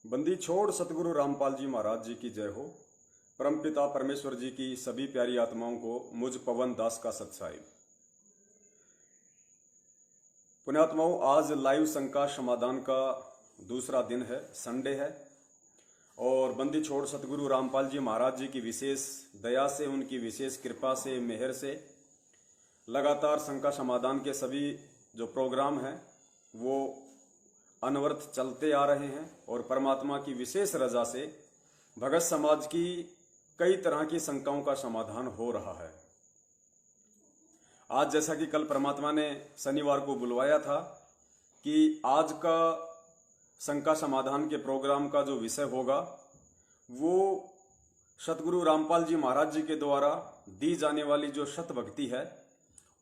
बंदी छोड़ सतगुरु रामपाल जी महाराज जी की जय हो। परमपिता परमेश्वर जी की सभी प्यारी आत्माओं को मुझ पवन दास का सत्साई। पुण्यात्माओं, आज लाइव शंका समाधान का दूसरा दिन है, संडे है। और बंदी छोड़ सतगुरु रामपाल जी महाराज जी की विशेष दया से, उनकी विशेष कृपा से, मेहर से लगातार शंका समाधान के सभी जो प्रोग्राम हैं वो अनवरत चलते आ रहे हैं। और परमात्मा की विशेष रजा से भगत समाज की कई तरह की शंकाओं का समाधान हो रहा है। आज जैसा कि कल परमात्मा ने शनिवार को बुलवाया था कि आज का शंका समाधान के प्रोग्राम का जो विषय होगा वो सतगुरु रामपाल जी महाराज जी के द्वारा दी जाने वाली जो शत भक्ति है,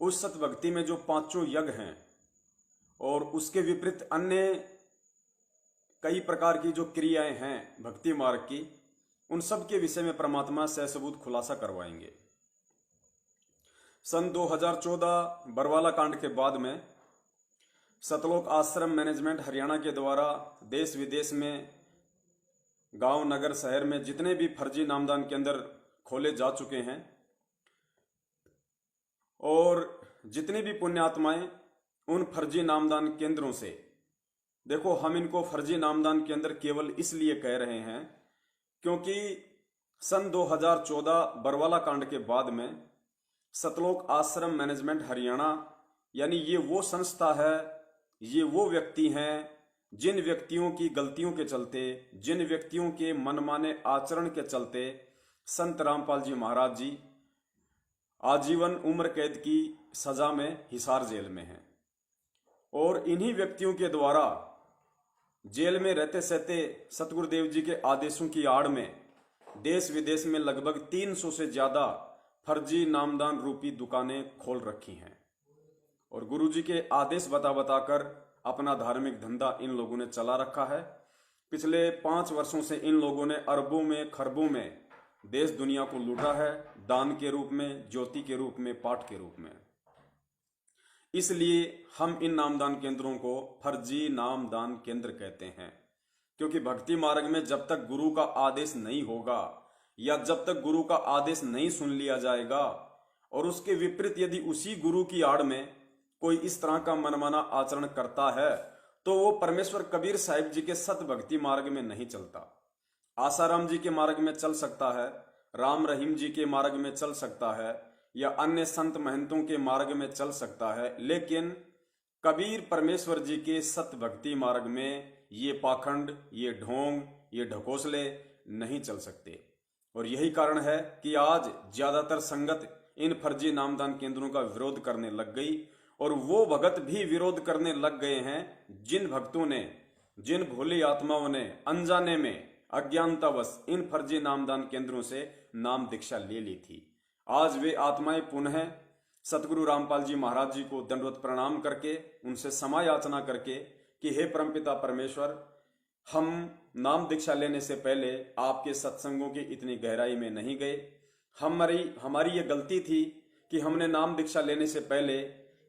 उस शत भक्ति में जो पांचों यज्ञ हैं और उसके विपरीत अन्य कई प्रकार की जो क्रियाएं हैं भक्ति मार्ग की, उन सब के विषय में परमात्मा सहसबूत खुलासा करवाएंगे। सन 2014 बरवाला कांड के बाद में सतलोक आश्रम मैनेजमेंट हरियाणा के द्वारा देश विदेश में, गांव नगर शहर में जितने भी फर्जी नामदान केंद्र खोले जा चुके हैं और जितनी भी पुण्यात्माएं उन फर्जी नामदान केंद्रों से, देखो हम इनको फर्जी नामदान केंद्र केवल इसलिए कह रहे हैं क्योंकि सन 2014 बरवाला कांड के बाद में सतलोक आश्रम मैनेजमेंट हरियाणा यानी ये वो संस्था है, ये वो व्यक्ति हैं जिन व्यक्तियों की गलतियों के चलते, जिन व्यक्तियों के मनमाने आचरण के चलते संत रामपाल जी महाराज जी आजीवन उम्र कैद की सजा में हिसार जेल में हैं। और इन्हीं व्यक्तियों के द्वारा जेल में रहते सहते सतगुरुदेव जी के आदेशों की आड़ में देश विदेश में लगभग 300 से ज्यादा फर्जी नामदान रूपी दुकानें खोल रखी हैं। और गुरु जी के आदेश बता बताकर अपना धार्मिक धंधा इन लोगों ने चला रखा है। पिछले 5 वर्षों से इन लोगों ने अरबों में खरबों में देश दुनिया को लूटा है, दान के रूप में, ज्योति के रूप में, पाठ के रूप में। इसलिए हम इन नामदान केंद्रों को फर्जी नामदान केंद्र कहते हैं, क्योंकि भक्ति मार्ग में जब तक गुरु का आदेश नहीं होगा या जब तक गुरु का आदेश नहीं सुन लिया जाएगा और उसके विपरीत यदि उसी गुरु की आड़ में कोई इस तरह का मनमाना आचरण करता है तो वो परमेश्वर कबीर साहिब जी के सत भक्ति मार्ग में नहीं चलता। आसाराम जी के मार्ग में चल सकता है, राम रहीम जी के मार्ग में चल सकता है या अन्य संत महंतों के मार्ग में चल सकता है, लेकिन कबीर परमेश्वर जी के सत भक्ति मार्ग में ये पाखंड, ये ढोंग, ये ढकोसले नहीं चल सकते। और यही कारण है कि आज ज्यादातर संगत इन फर्जी नामदान केंद्रों का विरोध करने लग गई और वो भगत भी विरोध करने लग गए हैं जिन भक्तों ने, जिन भोली आत्माओं ने अनजाने में अज्ञानतावश इन फर्जी नामदान केंद्रों से नाम दीक्षा ले ली थी। आज वे आत्माएं पुनः सतगुरु रामपाल जी महाराज जी को दंडवत प्रणाम करके, उनसे क्षमा याचना करके कि हे परमपिता परमेश्वर, हम नाम दीक्षा लेने से पहले आपके सत्संगों की इतनी गहराई में नहीं गए। हमारी ये गलती थी कि हमने नाम दीक्षा लेने से पहले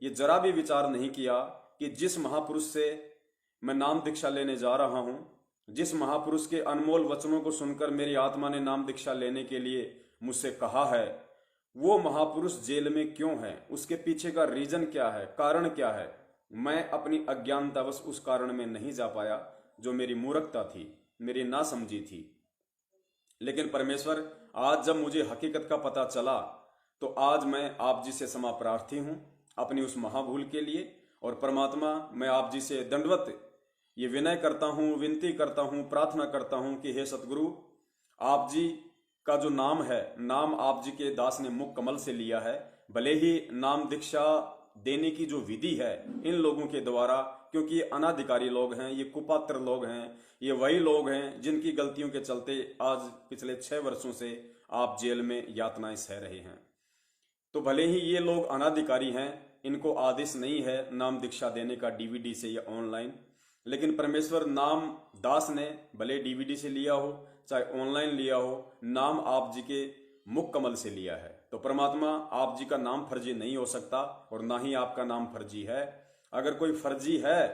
ये जरा भी विचार नहीं किया कि जिस महापुरुष से मैं नाम दीक्षा लेने जा रहा हूं, जिस महापुरुष के अनमोल वचनों को सुनकर मेरी आत्मा ने नाम दीक्षा लेने के लिए मुझसे कहा है, वो महापुरुष जेल में क्यों है, उसके पीछे का रीजन क्या है, कारण क्या है। मैं अपनी अज्ञानतावश उस कारण में नहीं जा पाया जो मेरी मूर्खता थी, मेरी नासमझी थी। लेकिन परमेश्वर, आज जब मुझे हकीकत का पता चला तो आज मैं आप जी से क्षमा प्रार्थी हूं अपनी उस महाभूल के लिए। और परमात्मा, मैं आप जी से दंडवत ये विनय करता हूं, विनती करता हूं, प्रार्थना करता हूं कि हे सतगुरु, आप जी का जो नाम है, नाम आप जी के दास ने मुख कमल से लिया है। भले ही नाम दीक्षा देने की जो विधि है इन लोगों के द्वारा, क्योंकि ये अनाधिकारी लोग हैं, ये कुपात्र लोग हैं, ये वही लोग हैं जिनकी गलतियों के चलते आज पिछले 6 वर्षों से आप जेल में यातनाएं सह रहे हैं। तो भले ही ये लोग अनाधिकारी हैं, इनको आदेश नहीं है नाम दीक्षा देने का डीवीडी से या ऑनलाइन, लेकिन परमेश्वर नाम दास ने भले डीवीडी से लिया हो चाहे ऑनलाइन लिया हो, नाम आप जी के मुख कमल से लिया है। तो परमात्मा, आप जी का नाम फर्जी नहीं हो सकता और ना ही आपका नाम फर्जी है। अगर कोई फर्जी है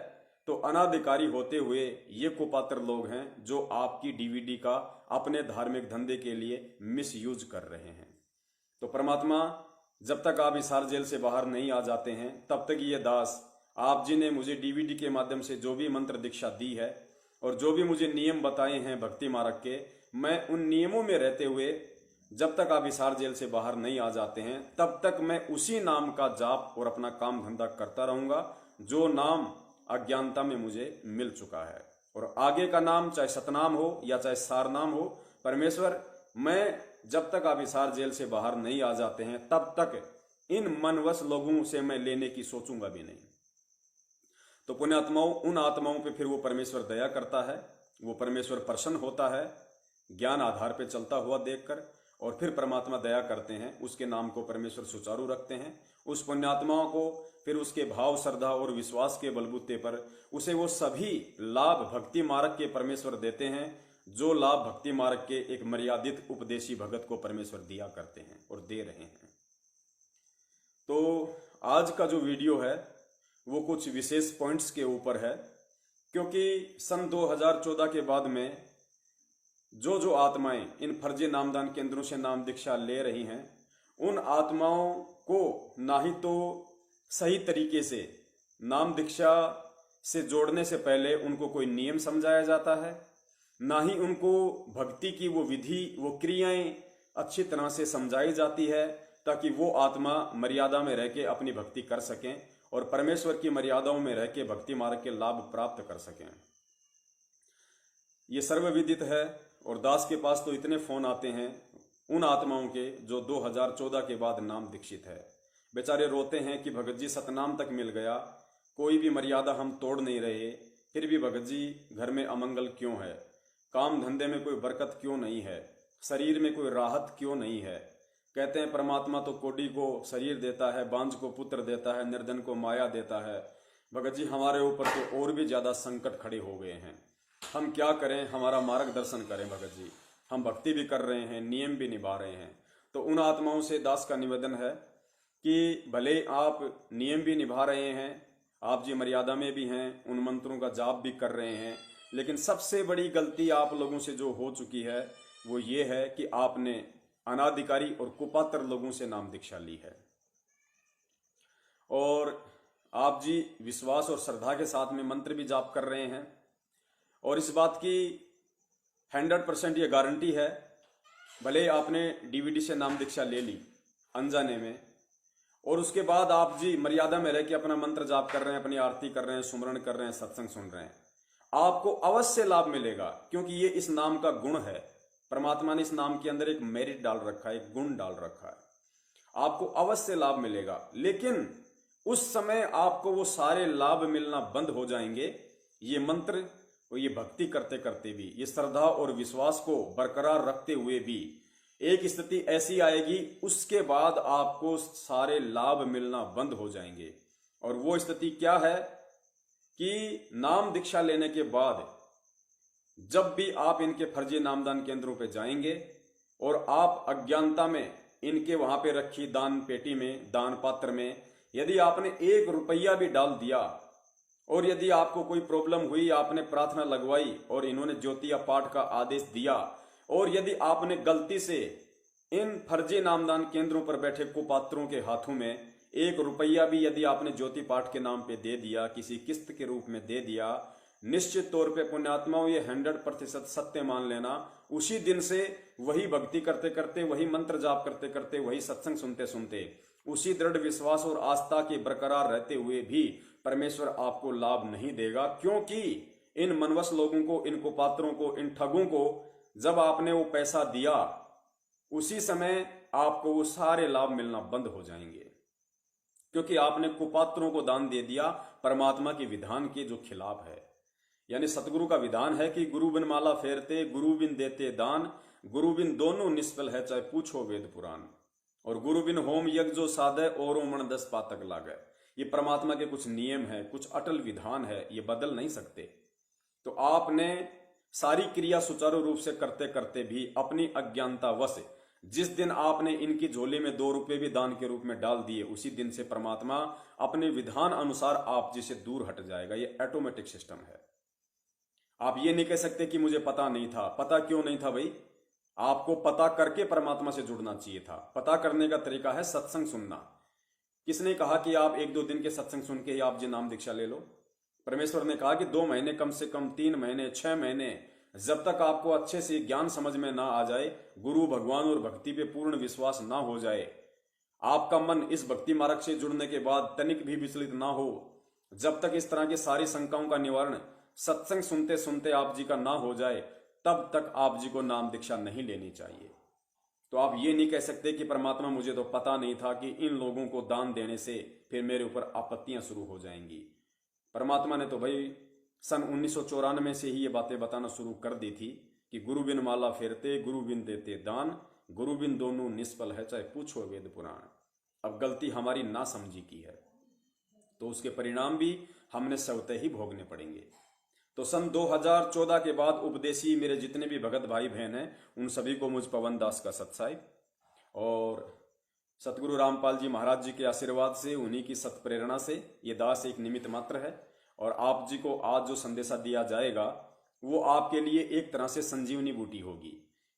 तो अनाधिकारी होते हुए ये कुपात्र लोग हैं जो आपकी डीवीडी का अपने धार्मिक धंधे के लिए मिसयूज कर रहे हैं। तो परमात्मा जब तक आप हिसार जेल से बाहर नहीं आ जाते हैं तब तक ये दास आप जी ने मुझे डीवीडी के माध्यम से जो भी मंत्र दीक्षा दी है और जो भी मुझे नियम बताए हैं भक्ति मार्ग के, मैं उन नियमों में रहते हुए जब तक आप हिसार जेल से बाहर नहीं आ जाते हैं तब तक मैं उसी नाम का जाप और अपना काम धंधा करता रहूंगा जो नाम अज्ञानता में मुझे मिल चुका है। और आगे का नाम चाहे सतनाम हो या चाहे सार नाम हो, परमेश्वर मैं जब तक आप हिसार जेल से बाहर नहीं आ जाते हैं तब तक इन मनवश लोगों से मैं लेने की सोचूंगा भी नहीं। तो पुण्यात्माओं, उन आत्माओं पे फिर वो परमेश्वर दया करता है, वो परमेश्वर प्रसन्न होता है ज्ञान आधार पे चलता हुआ देखकर, और फिर परमात्मा दया करते हैं, उसके नाम को परमेश्वर सुचारू रखते हैं। उस पुण्यात्माओं को फिर उसके भाव, श्रद्धा और विश्वास के बलबूते पर उसे वो सभी लाभ भक्ति मार्ग के परमेश्वर देते हैं जो लाभ भक्ति मार्ग के एक मर्यादित उपदेशी भगत को परमेश्वर दिया करते हैं और दे रहे हैं। तो आज का जो वीडियो है वो कुछ विशेष पॉइंट्स के ऊपर है, क्योंकि सन 2014 के बाद में जो आत्माएं इन फर्जी नामदान केंद्रों से नाम दीक्षा ले रही हैं, उन आत्माओं को ना ही तो सही तरीके से नाम दीक्षा से जोड़ने से पहले उनको कोई नियम समझाया जाता है, ना ही उनको भक्ति की वो विधि, वो क्रियाएं अच्छी तरह से समझाई जाती है ताकि वो आत्मा मर्यादा में रह के अपनी भक्ति कर सकें और परमेश्वर की मर्यादाओं में रह के भक्ति मार्ग के लाभ प्राप्त कर सकें। ये सर्वविदित है और दास के पास तो इतने फोन आते हैं उन आत्माओं के जो 2014 के बाद नाम दीक्षित है। बेचारे रोते हैं कि भगत जी सतनाम तक मिल गया, कोई भी मर्यादा हम तोड़ नहीं रहे, फिर भी भगत जी घर में अमंगल क्यों है, काम धंधे में कोई बरकत क्यों नहीं है, शरीर में कोई राहत क्यों नहीं है। कहते हैं परमात्मा तो कोडी को शरीर देता है, बांझ को पुत्र देता है, निर्धन को माया देता है। भगत जी हमारे ऊपर तो और भी ज्यादा संकट खड़े हो गए हैं, हम क्या करें, हमारा मार्गदर्शन करें भगत जी। हम भक्ति भी कर रहे हैं, नियम भी निभा रहे हैं। तो उन आत्माओं से दास का निवेदन है कि भले आप नियम भी निभा रहे हैं, आप जी मर्यादा में भी हैं, उन मंत्रों का जाप भी कर रहे हैं, लेकिन सबसे बड़ी गलती आप लोगों से जो हो चुकी है वो ये है कि आपने अनाधिकारी और कुपात्र लोगों से नाम दीक्षा ली है। और आप जी विश्वास और श्रद्धा के साथ में मंत्र भी जाप कर रहे हैं, और इस बात की 100% ये गारंटी है, भले आपने डीवीडी से नाम दीक्षा ले ली अनजाने में और उसके बाद आप जी मर्यादा में रह के अपना मंत्र जाप कर रहे हैं, अपनी आरती कर रहे हैं, सुमरण कर रहे हैं, सत्संग सुन रहे हैं, आपको अवश्य लाभ मिलेगा, क्योंकि ये इस नाम का गुण है। परमात्मा ने इस नाम के अंदर एक मेरिट डाल रखा है, एक गुण डाल रखा है, आपको अवश्य लाभ मिलेगा। लेकिन उस समय आपको वो सारे लाभ मिलना बंद हो जाएंगे। ये मंत्र और ये भक्ति करते करते भी, ये श्रद्धा और विश्वास को बरकरार रखते हुए भी एक स्थिति ऐसी आएगी, उसके बाद आपको सारे लाभ मिलना बंद हो जाएंगे। और वो स्थिति क्या है कि नाम दीक्षा लेने के बाद जब भी आप इनके फर्जी नामदान केंद्रों पे जाएंगे और आप अज्ञानता में इनके वहां पे रखी दान पेटी में, दान पात्र में यदि आपने 1 रुपया भी डाल दिया और यदि आपको कोई प्रॉब्लम हुई, आपने प्रार्थना लगवाई और इन्होंने ज्योतिया पाठ का आदेश दिया, और यदि आपने गलती से इन फर्जी नामदान केंद्रों पर बैठे कुपात्रों के हाथों में 1 रुपया भी यदि आपने ज्योति पाठ के नाम पे दे दिया, किसी किस्त के रूप में दे दिया, निश्चित तौर पे पुण्यात्माओं ये 100% सत्य मान लेना, उसी दिन से वही भक्ति करते करते, वही मंत्र जाप करते करते, वही सत्संग सुनते सुनते, उसी दृढ़ विश्वास और आस्था के बरकरार रहते हुए भी परमेश्वर आपको लाभ नहीं देगा। क्योंकि इन मनवश लोगों को, इन कुपात्रों को, इन ठगों को जब आपने वो पैसा दिया, उसी समय आपको वो सारे लाभ मिलना बंद हो जाएंगे, क्योंकि आपने कुपात्रों को दान दे दिया परमात्मा के विधान के जो खिलाफ है। यानी सतगुरु का विधान है कि गुरु बिन माला फेरते, गुरु बिन देते दान, गुरु बिन दोनों निष्फल है, चाहे पूछो वेद पुराण। और गुरु बिन होम यज्ञ जो साधे, और मन 10 पातक लागे। ये परमात्मा के कुछ नियम है, कुछ अटल विधान है, ये बदल नहीं सकते। तो आपने सारी क्रिया सुचारू रूप से करते करते भी अपनी अज्ञानता वश जिस दिन आपने इनकी झोली में 2 रुपए भी दान के रूप में डाल दिए, उसी दिन से परमात्मा अपने विधान अनुसार आप जी से दूर हट जाएगा। ये ऑटोमेटिक सिस्टम है। आप ये नहीं कह सकते कि मुझे पता नहीं था। पता क्यों नहीं था भाई? आपको पता करके परमात्मा से जुड़ना चाहिए था। पता करने का तरीका है सत्संग सुनना। किसने कहा कि आप 1-2 दिन के सत्संग सुन के ही आप जी नाम दीक्षा ले लो? परमेश्वर ने कहा कि 2 महीने, कम से कम 3 महीने, 6 महीने, जब तक आपको अच्छे से ज्ञान समझ में ना आ जाए, गुरु भगवान और भक्ति पे पूर्ण विश्वास ना हो जाए, आपका मन इस भक्ति मार्ग से जुड़ने के बाद तनिक भी विचलित ना हो, जब तक इस तरह की सारी शंकाओं का निवारण सत्संग सुनते सुनते आप जी का ना हो जाए, तब तक आप जी को नाम दीक्षा नहीं लेनी चाहिए। तो आप ये नहीं कह सकते कि परमात्मा मुझे तो पता नहीं था कि इन लोगों को दान देने से फिर मेरे ऊपर आपत्तियां शुरू हो जाएंगी। परमात्मा ने तो भाई सन 1994 से ही ये बातें बताना शुरू कर दी थी कि गुरु बिन माला फेरते, गुरु बिन देते दान, गुरु बिन दोनों निष्फल है, चाहे पूछो वेद पुराण। अब गलती हमारी ना समझी की है, तो उसके परिणाम भी हमने स्वतः ही भोगने पड़ेंगे। तो सन 2014 के बाद उपदेशी मेरे जितने भी भगत भाई बहन हैं, उन सभी को मुझ पवन दास का सत्साई और सतगुरु रामपाल जी महाराज जी के आशीर्वाद से, उन्हीं की सत प्रेरणा से ये दास एक निमित्त मात्र है। और आप जी को आज जो संदेशा दिया जाएगा वो आपके लिए एक तरह से संजीवनी बूटी होगी,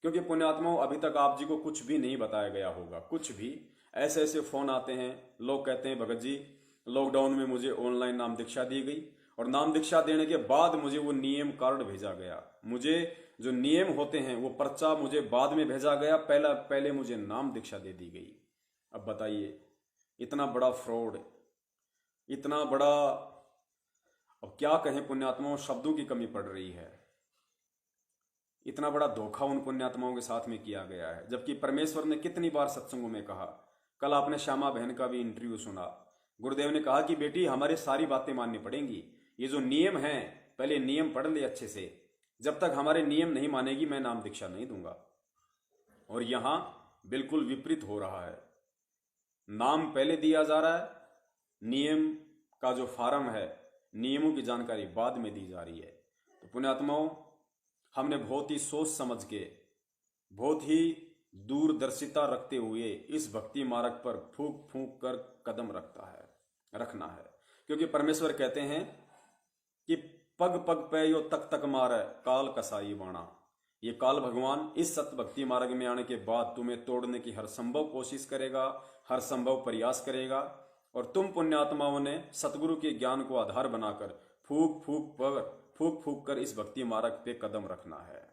क्योंकि पुण्यात्माओं अभी तक आप जी को कुछ भी नहीं बताया गया होगा। कुछ भी ऐसे ऐसे फोन आते हैं, लोग कहते हैं भगत जी लॉकडाउन में मुझे ऑनलाइन नाम दीक्षा दी गई और नाम दीक्षा देने के बाद मुझे वो नियम कार्ड भेजा गया। मुझे जो नियम होते हैं वो पर्चा मुझे बाद में भेजा गया, पहले मुझे नाम दीक्षा दे दी गई। अब बताइए, इतना बड़ा फ्रॉड, इतना बड़ा, अब क्या कहें पुण्यात्माओं, शब्दों की कमी पड़ रही है। इतना बड़ा धोखा उन पुण्यात्माओं के साथ में किया गया है, जबकि परमेश्वर ने कितनी बार सत्संगों में कहा। कल आपने श्यामा बहन का भी इंटरव्यू सुना। गुरुदेव ने कहा कि बेटी हमारी सारी बातें माननी पड़ेंगी, ये जो नियम हैं पहले नियम पढ़ ले अच्छे से, जब तक हमारे नियम नहीं मानेगी मैं नाम दीक्षा नहीं दूंगा। और यहां बिल्कुल विपरीत हो रहा है। नाम पहले दिया जा रहा है, नियम का जो फार्म है, नियमों की जानकारी बाद में दी जा रही है। तो पुण्यात्माओं, हमने बहुत ही सोच समझ के, बहुत ही दूरदर्शिता रखते हुए इस भक्ति मार्ग पर फूंक फूंक कर कदम रखना है, क्योंकि परमेश्वर कहते हैं कि पग पग पे यो तक तक मारे काल कसाई बाणा। ये काल भगवान इस सत्य भक्ति मार्ग में आने के बाद तुम्हें तोड़ने की हर संभव कोशिश करेगा, हर संभव प्रयास करेगा। और तुम पुण्यात्माओं ने सतगुरु के ज्ञान को आधार बनाकर फूक फूक कर इस भक्ति मार्ग पे कदम रखना है।